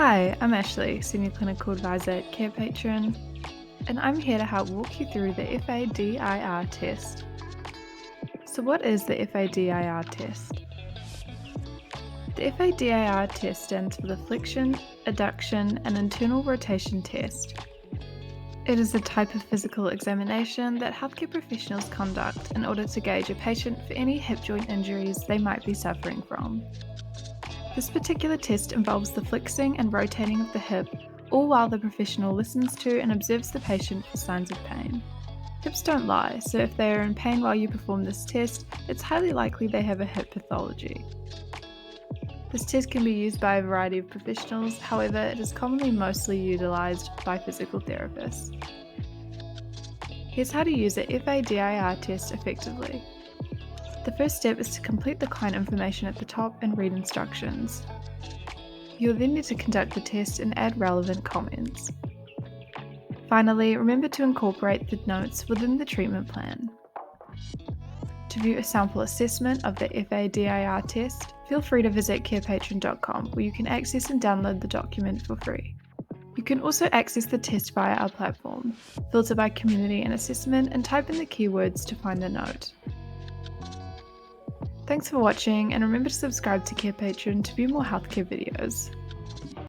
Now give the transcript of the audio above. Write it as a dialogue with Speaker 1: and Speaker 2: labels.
Speaker 1: Hi, I'm Ashley, Senior Clinical Advisor at Carepatron, and I'm here to help walk you through the FADIR test. So what is the FADIR test? The FADIR test stands for the Flexion, Adduction and Internal Rotation Test. It is a type of physical examination that healthcare professionals conduct in order to gauge a patient for any hip joint injuries they might be suffering from. This particular test involves the flexing and rotating of the hip, all while the professional listens to and observes the patient for signs of pain. Hips don't lie, so if they are in pain while you perform this test, it's highly likely they have a hip pathology. This test can be used by a variety of professionals, however, it is commonly mostly utilised by physical therapists. Here's how to use a FADIR test effectively. The first step is to complete the client information at the top and read instructions. You'll then need to conduct the test and add relevant comments. Finally, remember to incorporate the notes within the treatment plan. To view a sample assessment of the FADIR test, feel free to visit carepatron.com where you can access and download the document for free. You can also access the test via our platform, filter by community and assessment, and type in the keywords to find the note. Thanks for watching, and remember to subscribe to Carepatron to view more healthcare videos.